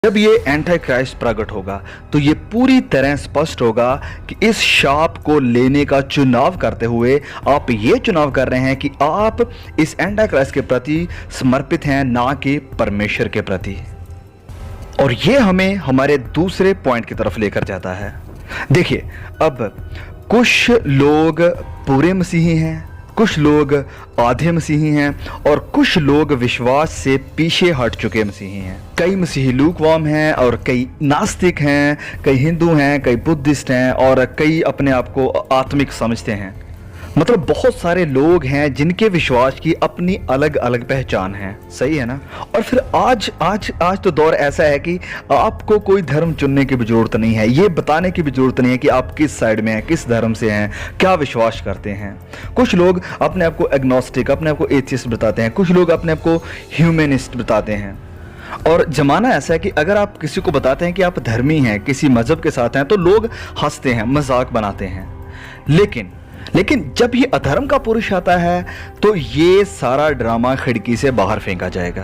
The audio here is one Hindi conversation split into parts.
जब ये एंटी क्राइस्ट प्रकट होगा तो ये पूरी तरह स्पष्ट होगा कि इस शाप को लेने का चुनाव करते हुए आप ये चुनाव कर रहे हैं कि आप इस एंटी क्राइस्ट के प्रति समर्पित हैं, ना कि परमेश्वर के प्रति। और ये हमें हमारे दूसरे पॉइंट की तरफ लेकर जाता है। देखिए, अब कुछ लोग पूरे मसीही हैं, कुछ लोग आधे मसीही हैं और कुछ लोग विश्वास से पीछे हट चुके मसीही हैं। कई मसीही लूकवार्म हैं और कई नास्तिक हैं, कई हिंदू हैं, कई बुद्धिस्ट हैं और कई अपने आप को आत्मिक समझते हैं। मतलब बहुत सारे लोग हैं जिनके विश्वास की अपनी अलग अलग पहचान है। सही है ना। और फिर आज तो दौर ऐसा है कि आपको कोई धर्म चुनने की भी जरूरत नहीं है, ये बताने की भी जरूरत नहीं है कि आप किस साइड में हैं, किस धर्म से हैं, क्या विश्वास करते हैं। कुछ लोग अपने आप को एग्नोस्टिक, अपने आप को एथियस्ट बताते हैं, कुछ लोग अपने आप को ह्यूमनिस्ट बताते हैं। और ज़माना ऐसा है कि अगर आप किसी को बताते हैं कि आप धर्मी हैं, किसी मज़हब के साथ हैं, तो लोग हंसते हैं, मजाक बनाते हैं। लेकिन जब ये अधर्म का पुरुष आता है तो ये सारा ड्रामा खिड़की से बाहर फेंका जाएगा।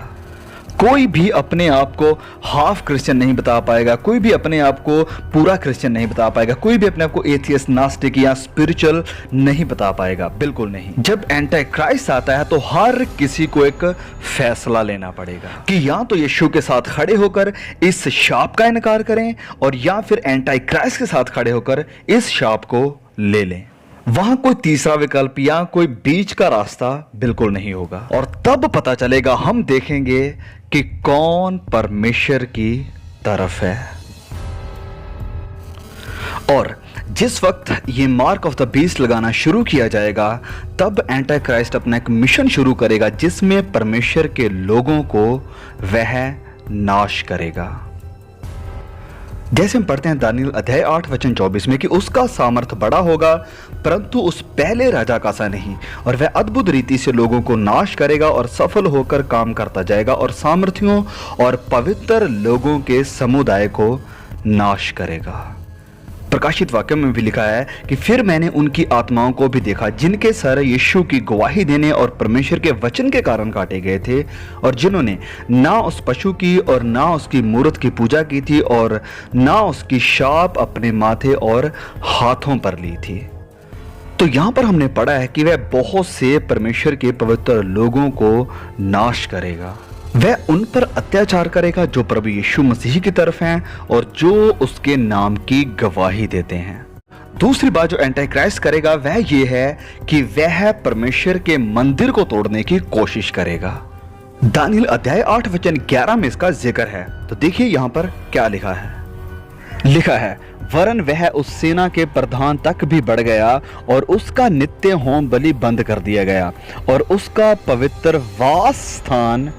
कोई भी अपने आप को हाफ क्रिश्चियन नहीं बता पाएगा, कोई भी अपने आप को पूरा क्रिश्चियन नहीं बता पाएगा, कोई भी अपने आप को एथियस्ट, नास्टिक या स्पिरिचुअल नहीं बता पाएगा, बिल्कुल नहीं। जब एंटी क्राइस्ट आता है तो हर किसी को एक फैसला लेना पड़ेगा कि या तो यीशु के साथ खड़े होकर इस शाप का इनकार करें और या फिर एंटी क्राइस्ट के साथ खड़े होकर इस शाप को ले लें। वहां कोई तीसरा विकल्प या कोई बीच का रास्ता बिल्कुल नहीं होगा। और तब पता चलेगा, हम देखेंगे कि कौन परमेश्वर की तरफ है। और जिस वक्त ये मार्क ऑफ द बीस्ट लगाना शुरू किया जाएगा तब एंटी क्राइस्ट अपना एक मिशन शुरू करेगा जिसमें परमेश्वर के लोगों को वह नाश करेगा। जैसे हम पढ़ते हैं दानियल अध्याय 8 वचन 24 में कि उसका सामर्थ बड़ा होगा परंतु उस पहले राजा का सा नहीं, और वह अद्भुत रीति से लोगों को नाश करेगा और सफल होकर काम करता जाएगा और सामर्थियों और पवित्र लोगों के समुदाय को नाश करेगा। प्रकाशित वाक्य में भी लिखा है कि फिर मैंने उनकी आत्माओं को भी देखा जिनके सर यीशु की गवाही देने और परमेश्वर के वचन के कारण काटे गए थे, और जिन्होंने ना उस पशु की और ना उसकी मूर्त की पूजा की थी और ना उसकी शाप अपने माथे और हाथों पर ली थी। तो यहां पर हमने पढ़ा है कि वह बहुत से परमेश्वर के पवित्र लोगों को नाश करेगा। वह उन पर अत्याचार करेगा जो प्रभु यीशु मसीह की तरफ हैं और जो उसके नाम की गवाही देते हैं। दूसरी बात जो एंटी क्राइस्ट करेगा वह ये है कि वह परमेश्वर के मंदिर को तोड़ने की कोशिश करेगा। दानियल अध्याय 8 वचन 11 में इसका जिक्र है। तो देखिए यहां पर क्या लिखा है, वरन वह उस सेना के प्रधान तक भी बढ़ गया और उसका नित्य होम बलि बंद कर दिया गया और उसका पवित्र वास स्थान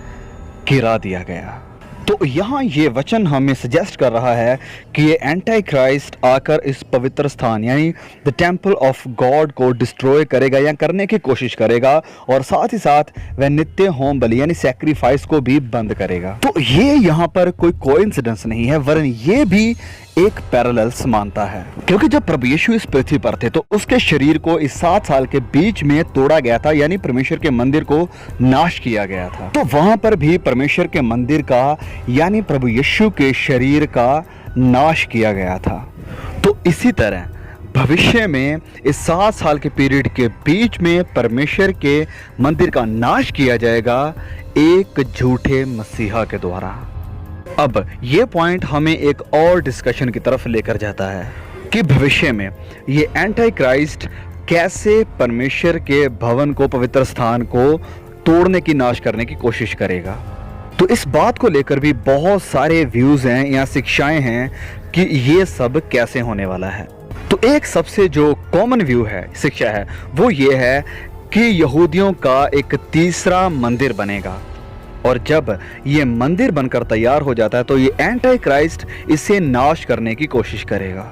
गिरा दिया गया। तो यहाँ ये वचन हमें सजेस्ट कर रहा है कि ये एंटी क्राइस्ट आकर इस पवित्र स्थान यानी द टेम्पल ऑफ गॉड को डिस्ट्रॉय करेगा या करने की कोशिश करेगा, और साथ ही साथ वह नित्य होम बलि यानी सैक्रिफाइस को भी बंद करेगा। तो ये यहाँ पर कोई कोइंसिडेंस नहीं है, वरन ये भी एक पैरेलल समानता है। क्योंकि जब प्रभु यीशु इस पृथ्वी पर थे तो उसके शरीर को इस 7 साल के बीच में तोड़ा गया था, यानी परमेश्वर के मंदिर को नाश किया गया था। तो वहां पर भी परमेश्वर के मंदिर का यानी प्रभु यीशु के शरीर का नाश किया गया था। तो इसी तरह भविष्य में इस 7 साल के पीरियड के बीच में परमेश्वर के मंदिर का नाश किया जाएगा एक झूठे मसीहा के द्वारा। अब ये पॉइंट हमें एक और डिस्कशन की तरफ लेकर जाता है कि भविष्य में ये एंटी क्राइस्ट कैसे परमेश्वर के भवन को, पवित्र स्थान को तोड़ने की, नाश करने की कोशिश करेगा। तो इस बात को लेकर भी बहुत सारे व्यूज हैं या शिक्षाएं हैं कि ये सब कैसे होने वाला है। तो एक सबसे जो कॉमन व्यू है, शिक्षा है, वो ये है कि यहूदियों का एक तीसरा मंदिर बनेगा, और जब ये मंदिर बनकर तैयार हो जाता है तो ये एंटी क्राइस्ट इसे नाश करने की कोशिश करेगा।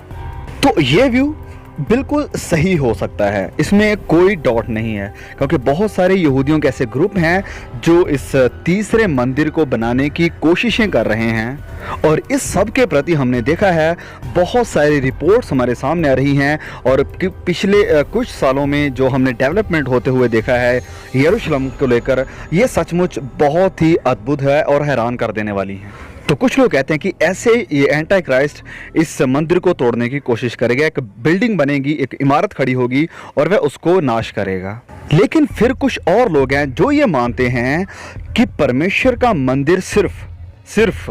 तो ये व्यू बिल्कुल सही हो सकता है, इसमें कोई डाउट नहीं है, क्योंकि बहुत सारे यहूदियों के ऐसे ग्रुप हैं जो इस तीसरे मंदिर को बनाने की कोशिशें कर रहे हैं। और इस सब के प्रति हमने देखा है बहुत सारी रिपोर्ट्स हमारे सामने आ रही हैं, और पिछले कुछ सालों में जो हमने डेवलपमेंट होते हुए देखा है यरूशलेम को लेकर, ये सचमुच बहुत ही अद्भुत है और हैरान कर देने वाली है। तो कुछ लोग कहते हैं कि ऐसे ये एंटी क्राइस्ट इस मंदिर को तोड़ने की कोशिश करेगा, एक बिल्डिंग बनेगी, एक इमारत खड़ी होगी और वह उसको नाश करेगा। लेकिन फिर कुछ और लोग हैं जो ये मानते हैं कि परमेश्वर का मंदिर सिर्फ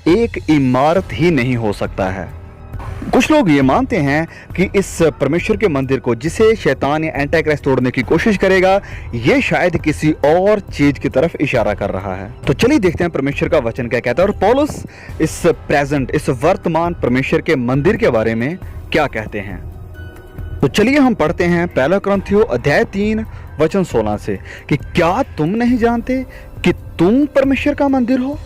एक इमारत ही नहीं हो सकता है। कुछ लोग ये मानते हैं कि इस परमेश्वर के मंदिर को जिसे शैतान या एंटी क्राइस्ट तोड़ने की कोशिश करेगा, ये शायद किसी और चीज की तरफ इशारा कर रहा है। तो चलिए देखते हैं परमेश्वर का वचन क्या कहता है और पौलुस इस वर्तमान परमेश्वर के मंदिर के बारे में क्या कहते हैं। तो चलिए हम पढ़ते हैं पहला कुरिन्थियों अध्याय 3 वचन 16 से कि क्या तुम नहीं जानते कि तुम परमेश्वर का मंदिर हो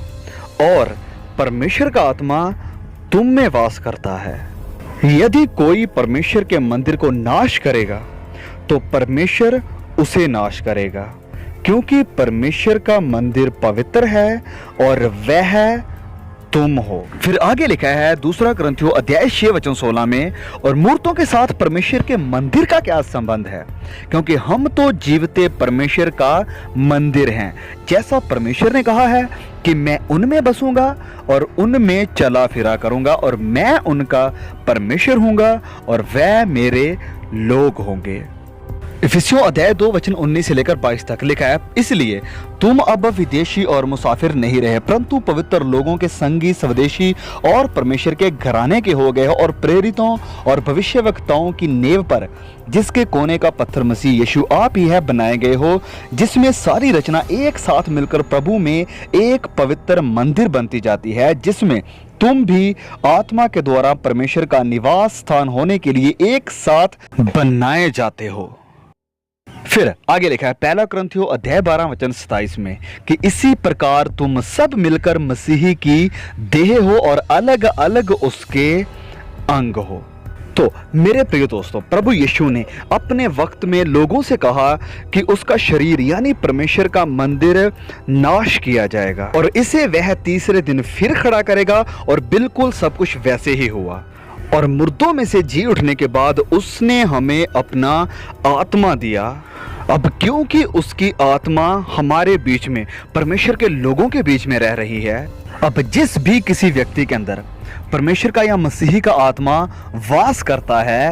और परमेश्वर का आत्मा तुम में वास करता है। यदि कोई परमेश्वर के मंदिर को नाश करेगा तो परमेश्वर उसे नाश करेगा, क्योंकि परमेश्वर का मंदिर पवित्र है और वह तुम हो। फिर आगे लिखा है दूसरा कुरिन्थियों अध्याय 6 वचन 16 में, और मूर्तों के साथ परमेश्वर के मंदिर का क्या संबंध है, क्योंकि हम तो जीवते परमेश्वर का मंदिर हैं। जैसा परमेश्वर ने कहा है कि मैं उनमें बसूंगा और उनमें चला फिरा करूंगा और मैं उनका परमेश्वर हूंगा और वह मेरे लोग होंगे। इफिसियों अध्याय 2 वचन 19 से लेकर 22 तक लिखा है, इसलिए तुम अब विदेशी और मुसाफिर नहीं रहे, परंतु पवित्र लोगों के संगी, स्वदेशी और परमेश्वर के घराने के हो गए हो, और प्रेरितों और भविष्यवक्ताओं की नींव पर, जिसके कोने का पत्थर मसीह यीशु आप ही है, बनाए गए हो, जिसमें सारी रचना एक साथ मिलकर प्रभु में एक पवित्र मंदिर बनती जाती है, जिसमें तुम भी आत्मा के द्वारा परमेश्वर का निवास स्थान होने के लिए एक साथ बनाए जाते हो। फिर आगे लिखा है पहला कुरिन्थियों अध्याय 12 वचन 27 में कि इसी प्रकार तुम सब मिलकर मसीही की देह हो और अलग अलग उसके अंग हो। तो मेरे प्रिय दोस्तों, प्रभु यीशु ने अपने वक्त में लोगों से कहा कि उसका शरीर यानी परमेश्वर का मंदिर नाश किया जाएगा और इसे वह तीसरे दिन फिर खड़ा करेगा, और बिल्कुल सब कुछ वैसे ही हुआ। और मुर्दों में से जी उठने के बाद उसने हमें अपना आत्मा दिया। अब क्योंकि उसकी आत्मा हमारे बीच में, परमेश्वर के लोगों के बीच में रह रही है, अब जिस भी किसी व्यक्ति के अंदर परमेश्वर का या मसीही का आत्मा वास करता है,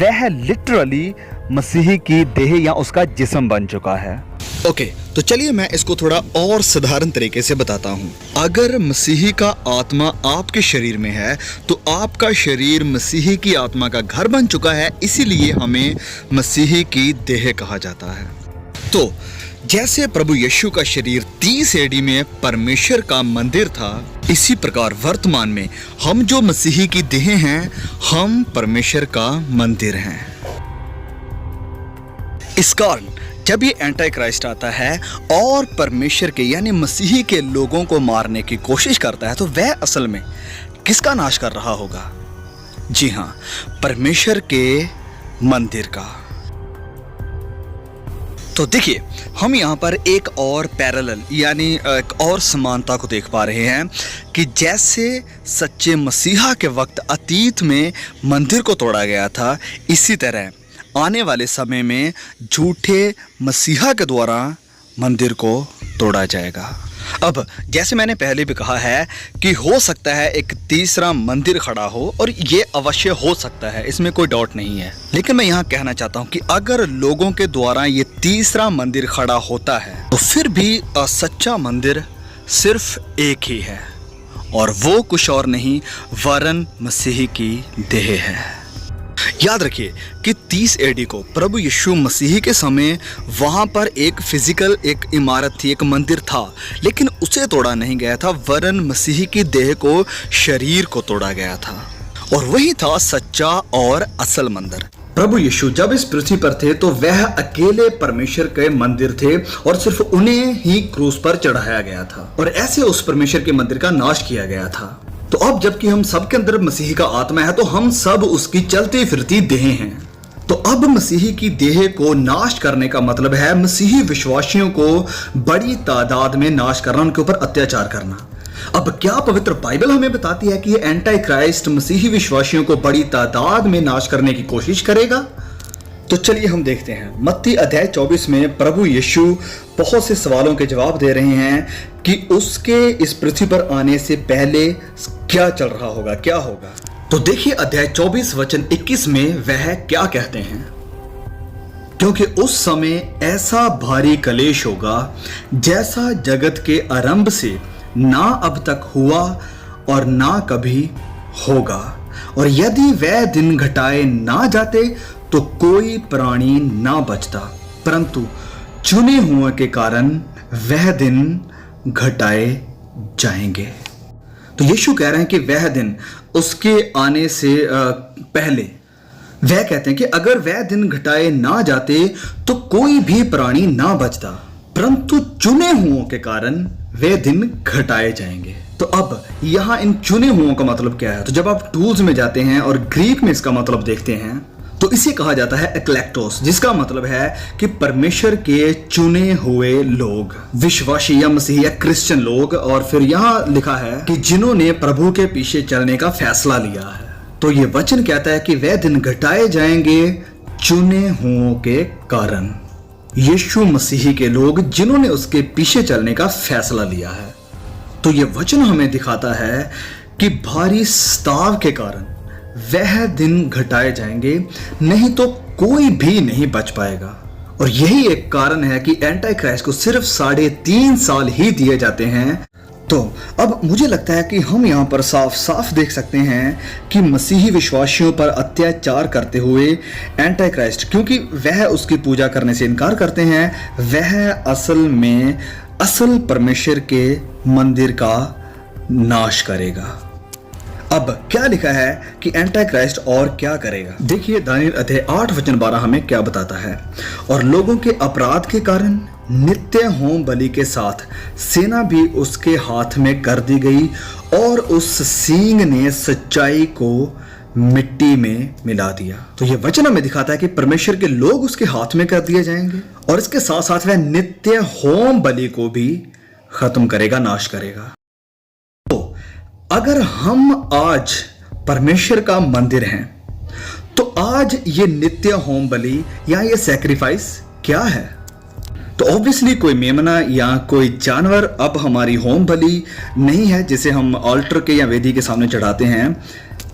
वह लिटरली मसीही की देह या उसका जिस्म बन चुका है। ओके, तो चलिए मैं इसको थोड़ा और साधारण तरीके से बताता हूँ। अगर मसीही का आत्मा आपके शरीर में है तो आपका शरीर मसीही की आत्मा का घर बन चुका है, इसीलिए हमें मसीही की देह कहा जाता है। तो जैसे प्रभु यीशु का शरीर 30 एडी में परमेश्वर का मंदिर था, इसी प्रकार वर्तमान में हम जो मसीही की देह हैं, हम परमेश्वर का मंदिर हैं। इस कारण जब ये एंटी क्राइस्ट आता है और परमेश्वर के यानी मसीही के लोगों को मारने की कोशिश करता है, तो वह असल में किसका नाश कर रहा होगा? जी हाँ, परमेश्वर के मंदिर का। तो देखिए, हम यहाँ पर एक और पैरेलल यानी एक और समानता को देख पा रहे हैं कि जैसे सच्चे मसीहा के वक्त अतीत में मंदिर को तोड़ा गया था, इसी तरह आने वाले समय में झूठे मसीहा के द्वारा मंदिर को तोड़ा जाएगा। अब जैसे मैंने पहले भी कहा है कि हो सकता है एक तीसरा मंदिर खड़ा हो, और ये अवश्य हो सकता है, इसमें कोई डाउट नहीं है। लेकिन मैं यहाँ कहना चाहता हूँ कि अगर लोगों के द्वारा ये तीसरा मंदिर खड़ा होता है तो फिर भी सच्चा मंदिर सिर्फ एक ही है, और वो कुछ और नहीं वरन मसीही की देह है। याद रखिए कि 30 एडी को प्रभु यीशु मसीही के समय वहां पर एक फिजिकल एक इमारत थी, एक मंदिर था, लेकिन उसे तोड़ा नहीं गया था, वरन मसीही की देह को, शरीर को तोड़ा गया था, और वही था सच्चा और असल मंदिर। प्रभु यीशु जब इस पृथ्वी पर थे तो वह अकेले परमेश्वर के मंदिर थे और सिर्फ उन्हें ही क्रूस पर चढ़ाया गया था, और ऐसे उस परमेश्वर के मंदिर का नाश किया गया था। तो अब जबकि हम सबके अंदर मसीही का आत्मा है, तो हम सब उसकी चलती फिरती देह हैं। तो अब मसीही की देह को नाश करने का मतलब है मसीही विश्वासियों को बड़ी तादाद में नाश करना, उनके ऊपर अत्याचार करना। अब क्या पवित्र बाइबल हमें बताती है कि ये एंटी क्राइस्ट मसीही विश्वासियों को बड़ी तादाद में नाश करने की कोशिश करेगा? तो चलिए हम देखते हैं मत्ती अध्याय 24 में प्रभु यीशु बहुत से सवालों के जवाब दे रहे हैं कि उसके इस पृथ्वी पर आने से पहले क्या चल रहा होगा, क्या होगा। तो देखिए अध्याय 24 वचन 21 में वह क्या कहते हैं, क्योंकि उस समय ऐसा भारी कलेश होगा जैसा जगत के आरंभ से ना अब तक हुआ और ना कभी होगा, और यदि वह दिन घटाए ना जाते तो कोई प्राणी ना बचता, परंतु चुने हुए के कारण वह दिन घटाए जाएंगे। तो यीशु कह रहे हैं कि वह दिन उसके आने से पहले वह कहते हैं कि अगर वह दिन घटाए ना जाते तो कोई भी प्राणी ना बचता, परंतु चुने हुओं के कारण वे दिन घटाए जाएंगे। तो अब यहां इन चुने हुओं का मतलब क्या है? तो जब आप टूल्स में जाते हैं और ग्रीक में इसका मतलब देखते हैं तो इसे कहा जाता है एक्लेक्टोस, जिसका मतलब है कि परमेश्वर के चुने हुए लोग, विश्वासी या मसीही या क्रिश्चियन लोग। और फिर यहां लिखा है कि जिन्होंने प्रभु के पीछे चलने का फैसला लिया है। तो ये वचन कहता है कि वह दिन घटाए जाएंगे चुने हुओं के कारण, यीशु मसीही के लोग जिन्होंने उसके पीछे चलने का फैसला लिया है। तो ये वचन हमें दिखाता है कि भारी स्ताव के कारण वह दिन घटाए जाएंगे, नहीं तो कोई भी नहीं बच पाएगा। और यही एक कारण है कि एंटी क्राइस्ट को सिर्फ 3.5 साल ही दिए जाते हैं। तो अब मुझे लगता है कि हम यहाँ पर साफ साफ देख सकते हैं कि मसीही विश्वासियों पर अत्याचार करते हुए एंटी क्राइस्ट, क्योंकि वह उसकी पूजा करने से इनकार करते हैं, वह असल परमेश्वर के मंदिर का नाश करेगा। अब क्या लिखा है कि एंटी क्राइस्ट और क्या करेगा? देखिए दानियल अध्याय 8 वचन 12 हमें क्या बताता है। और लोगों के अपराध के कारण नित्य होम बलि के साथ सेना भी उसके हाथ में कर दी गई, और उस सींग ने सच्चाई को मिट्टी में मिला दिया। तो ये वचन हमें दिखाता है कि परमेश्वर के लोग उसके हाथ में कर दिए जाएंगे, और इसके साथ साथ वह नित्य होम बलि को भी खत्म करेगा, नाश करेगा। तो अगर हम आज परमेश्वर का मंदिर हैं, तो आज ये नित्य होम बलि या ये सैक्रिफाइस क्या है? तो ऑब्वियसली कोई मेमना या कोई जानवर अब हमारी होम बलि नहीं है जिसे हम ऑल्टर के या वेदी के सामने चढ़ाते हैं।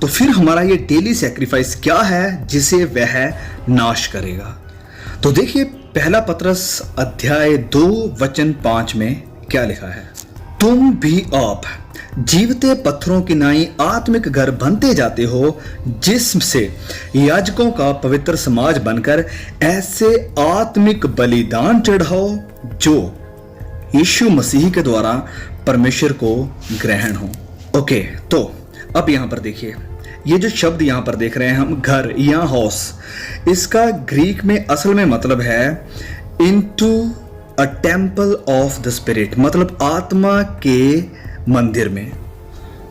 तो फिर हमारा ये डेली सैक्रिफाइस क्या है जिसे वह नाश करेगा? तो देखिए पहला पत्रस अध्याय 2 वचन 5 में क्या लिखा है, तुम भी आप जीवते पत्थरों की नाई आत्मिक घर बनते जाते हो, जिससे याजकों का पवित्र समाज बनकर ऐसे आत्मिक बलिदान चढ़ाओ जो यीशु मसीह के द्वारा परमेश्वर को ग्रहण हो। ओके, तो अब यहां पर देखिए, ये जो शब्द यहां पर देख रहे हैं हम, घर या हाउस, इसका ग्रीक में असल में मतलब है into a temple of the spirit, मतलब आत्मा के मंदिर में।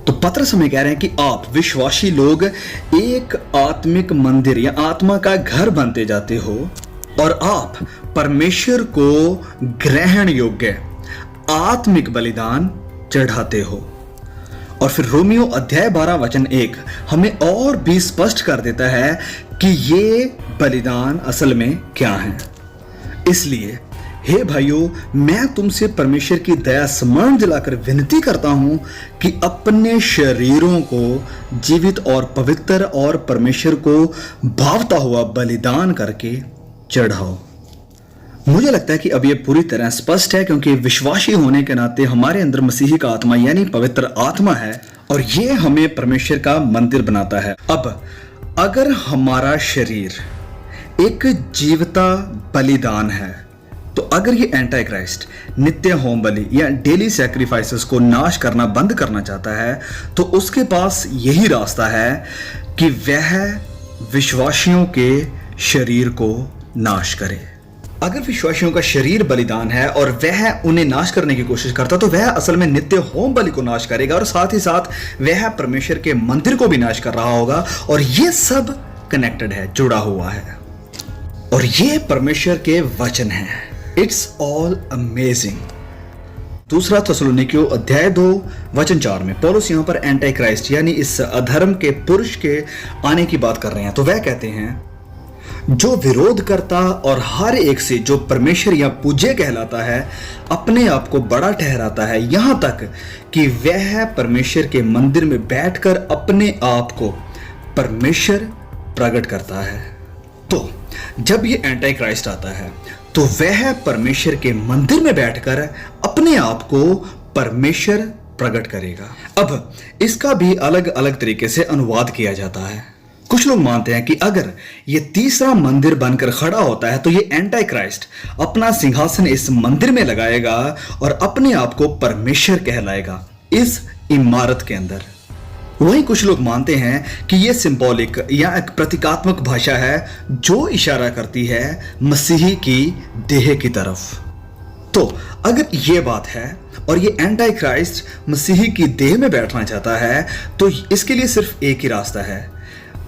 तो पत्रस हमें कह रहे हैं कि आप विश्वासी लोग एक आत्मिक मंदिर या आत्मा का घर बनते जाते हो, और आप परमेश्वर को ग्रहण योग्य आत्मिक बलिदान चढ़ाते हो। और फिर रोमियो अध्याय 12 वचन 1 हमें और भी स्पष्ट कर देता है कि ये बलिदान असल में क्या है। इसलिए हे भाइयों, मैं तुमसे परमेश्वर की दया स्मरण दिलाकर विनती करता हूं कि अपने शरीरों को जीवित और पवित्र और परमेश्वर को भावता हुआ बलिदान करके चढ़ाओ। मुझे लगता है कि अब यह पूरी तरह स्पष्ट है, क्योंकि विश्वासी होने के नाते हमारे अंदर मसीही का आत्मा यानी पवित्र आत्मा है, और ये हमें परमेश्वर का मंदिर बनाता है। अब अगर हमारा शरीर एक जीवता बलिदान है, तो अगर ये एंटी क्राइस्ट नित्य होम बलि या डेली सैक्रिफाइसेस को नाश करना बंद करना चाहता है, तो उसके पास यही रास्ता है कि वह विश्वासियों के शरीर को नाश करे। अगर विश्वासियों का शरीर बलिदान है और वह उन्हें नाश करने की कोशिश करता, तो वह असल में नित्य होम बलि को नाश करेगा, और साथ ही साथ वह परमेश्वर के मंदिर को भी नाश कर रहा होगा। और ये सब कनेक्टेड है, जुड़ा हुआ है, और ये परमेश्वर के वचन हैं। It's all amazing. दूसरा थिस्सलुनीकियों अध्याय 2 वचन 4 में पौलुस यहाँ पर एंटी क्राइस्ट यानी इस अधर्म के पुरुष के आने की बात कर रहे हैं। तो वह कहते हैं, जो विरोध करता और हर एक से जो परमेश्वर या पूज्य कहलाता है अपने आप को बड़ा ठहराता है, यहाँ तक कि वह परमेश्वर के मंदिर में बैठकर अपने आप को परमेश्वर प्रकट करता है। तो जब ये एंटी क्राइस्ट आता है तो वह परमेश्वर के मंदिर में बैठकर अपने आप को परमेश्वर प्रकट करेगा। अब इसका भी अलग अलग तरीके से अनुवाद किया जाता है। कुछ लोग मानते हैं कि अगर ये तीसरा मंदिर बनकर खड़ा होता है तो ये एंटी क्राइस्ट अपना सिंहासन इस मंदिर में लगाएगा और अपने आप को परमेश्वर कहलाएगा इस इमारत के अंदर। वहीं कुछ लोग मानते हैं कि यह सिंबॉलिक या एक प्रतीकात्मक भाषा है जो इशारा करती है मसीही की देह की तरफ। तो अगर ये बात है और ये एंटी क्राइस्ट मसीही की देह में बैठना चाहता है तो इसके लिए सिर्फ एक ही रास्ता है,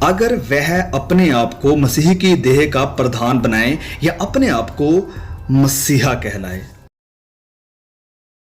अगर वह अपने आप को मसीही की देह का प्रधान बनाए या अपने आप को मसीहा कहलाए।